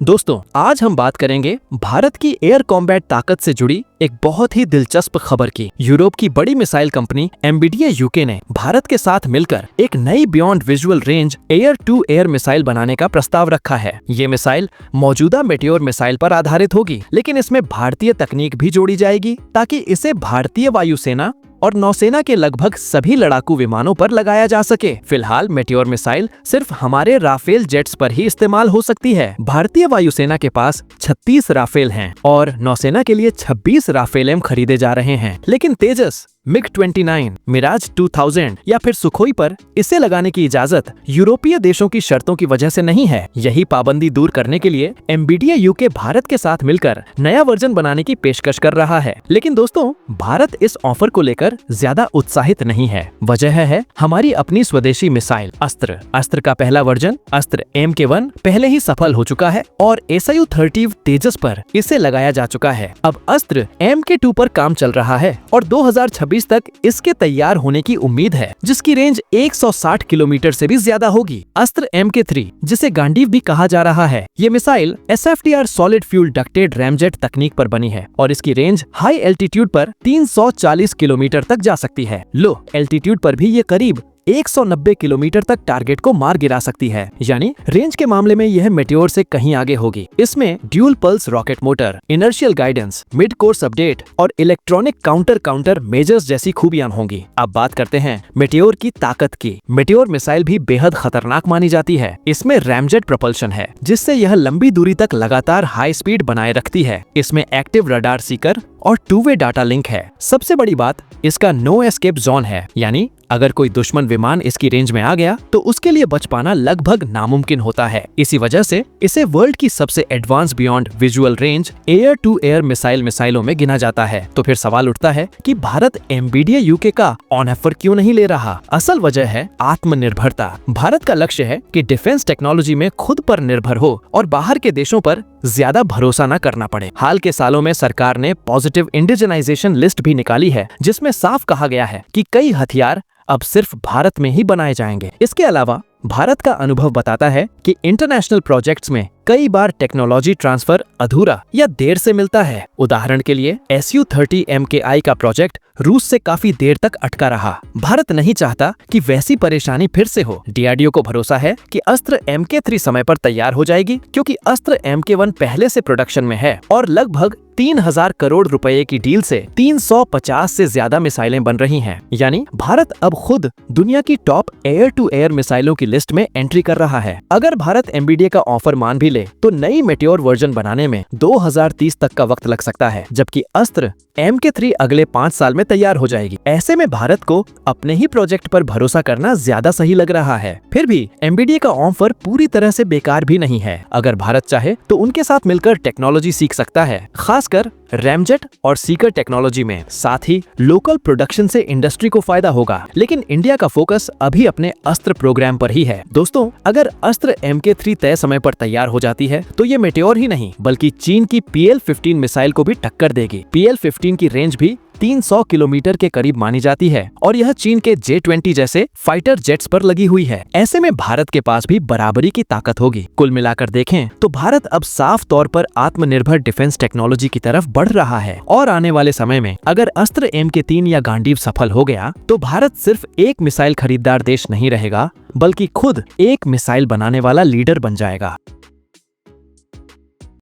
दोस्तों, आज हम बात करेंगे भारत की एयर कॉम्बैट ताकत से जुड़ी एक बहुत ही दिलचस्प खबर की। यूरोप की बड़ी मिसाइल कंपनी एमबीडीए यूके ने भारत के साथ मिलकर एक नई beyond visual range air to air missile बनाने का प्रस्ताव रखा है। ये मिसाइल मौजूदा मेटेओर मिसाइल पर आधारित होगी, लेकिन इसमें भारतीय तकनीक भी जोड़ी जाएगी ताकि इसे भारतीय वायुसेना और नौसेना के लगभग सभी लड़ाकू विमानों पर लगाया जा सके। फिलहाल मेटेओर मिसाइल सिर्फ हमारे राफेल जेट्स पर ही इस्तेमाल हो सकती है। भारतीय वायुसेना के पास 36 राफेल हैं और नौसेना के लिए 26 राफेल एम खरीदे जा रहे हैं, लेकिन तेजस, MiG-29, मिराज 2000 या फिर सुखोई पर इसे लगाने की इजाजत यूरोपीय देशों की शर्तों की वजह से नहीं है। यही पाबंदी दूर करने के लिए एमबीडीए यूके भारत के साथ मिलकर नया वर्जन बनाने की पेशकश कर रहा है। लेकिन दोस्तों, भारत इस ऑफर को लेकर ज्यादा उत्साहित नहीं है। वजह है हमारी अपनी स्वदेशी मिसाइल अस्त्र का पहला वर्जन अस्त्र MK1 पहले ही सफल हो चुका है और SU-30 तेजस पर इसे लगाया जा चुका है। अब अस्त्र MK2 पर काम चल रहा है और 2026 तक इसके तैयार होने की उम्मीद है, जिसकी रेंज 160 किलोमीटर से भी ज्यादा होगी। अस्त्र MK3, जिसे गांडीव भी कहा जा रहा है, ये missile SFDR solid fuel ducted ramjet तकनीक पर बनी है और इसकी रेंज हाई एल्टीट्यूड पर 340 किलोमीटर तक जा सकती है। लो एल्टीट्यूड पर भी ये करीब 190 किलोमीटर तक टारगेट को मार गिरा सकती है, यानी रेंज के मामले में यह मेटेओर से कहीं आगे होगी। इसमें dual pulse rocket motor, inertial guidance, mid course update और इलेक्ट्रॉनिक काउंटर मेजर्स जैसी खूबियां होंगी। अब बात करते हैं मेटेओर की ताकत की। मेटेओर मिसाइल भी बेहद खतरनाक मानी जाती है। इसमें रैमजेट प्रोपल्शन है, जिससे यह लंबी दूरी तक लगातार हाई स्पीड बनाए रखती है। इसमें एक्टिव रडार सीकर और 2-वे डाटा लिंक है। सबसे बड़ी बात, इसका नो एस्केप जोन है, यानी अगर कोई दुश्मन विमान इसकी रेंज में आ गया तो उसके लिए बच पाना लगभग नामुमकिन होता है। इसी वजह से इसे वर्ल्ड की सबसे advance beyond visual range air to air मिसाइलों में गिना जाता है। तो फिर सवाल उठता है कि भारत एमबीडीए यूके का ऑन ऑफर क्यों नहीं ले रहा? असल वजह है आत्मनिर्भरता। भारत का लक्ष्य है कि डिफेंस टेक्नोलॉजी में खुद पर निर्भर हो और बाहर के देशों पर ज्यादा भरोसा न करना पड़े। हाल के सालों में सरकार ने पॉजिटिव इंडिजनाइजेशन लिस्ट भी निकाली है, जिसमें साफ कहा गया है कि कई हथियार अब सिर्फ भारत में ही बनाए जाएंगे। इसके अलावा भारत का अनुभव बताता है कि इंटरनेशनल प्रोजेक्ट्स में कई बार टेक्नोलॉजी ट्रांसफर अधूरा या देर से मिलता है। उदाहरण के लिए SU-30 MKI का प्रोजेक्ट रूस से काफी देर तक अटका रहा। भारत नहीं चाहता कि वैसी परेशानी फिर से हो। DRDO को भरोसा है कि अस्त्र MK3 समय पर तैयार हो जाएगी, क्योंकि अस्त्र MK1 पहले से प्रोडक्शन में है और लगभग 3000 करोड़ रुपए की डील से 350 से ज्यादा मिसाइलें बन रही हैं। यानी भारत अब खुद दुनिया की टॉप एयर टू एयर मिसाइलों की लिस्ट में एंट्री कर रहा है। अगर भारत एमबीडीए का ऑफर मान भी ले तो नई मेटेओर वर्जन बनाने में 2030 तक का वक्त लग सकता है, जबकि अस्त्र MK3 अगले 5 साल में तैयार हो जाएगी। ऐसे में भारत को अपने ही प्रोजेक्ट पर भरोसा करना ज्यादा सही लग रहा है। फिर भी एमबीडीए का ऑफर पूरी तरह से बेकार भी नहीं है। अगर भारत चाहे तो उनके साथ मिलकर टेक्नोलॉजी सीख सकता है, खासकर रैमजेट और सीकर टेक्नोलॉजी में। साथ ही लोकल प्रोडक्शन से इंडस्ट्री को फायदा होगा। लेकिन इंडिया का फोकस अभी अपने अस्त्र प्रोग्राम पर ही है। दोस्तों, अगर अस्त्र MK3 तय समय पर तैयार हो जाती है तो ये मेटेओर ही नहीं बल्कि चीन की PL-15 मिसाइल को भी टक्कर देगी। PL-15 की रेंज भी 300 किलोमीटर के करीब मानी जाती है और यह चीन के J-20 जैसे फाइटर जेट्स पर लगी हुई है। ऐसे में भारत के पास भी बराबरी की ताकत होगी। कुल मिलाकर देखें तो भारत अब साफ तौर पर आत्मनिर्भर डिफेंस टेक्नोलॉजी की तरफ बढ़ रहा है और आने वाले समय में अगर अस्त्र MK3 या गांडीव सफल हो गया तो भारत सिर्फ एक मिसाइल खरीदार देश नहीं रहेगा, बल्कि खुद एक मिसाइल बनाने वाला लीडर बन जाएगा।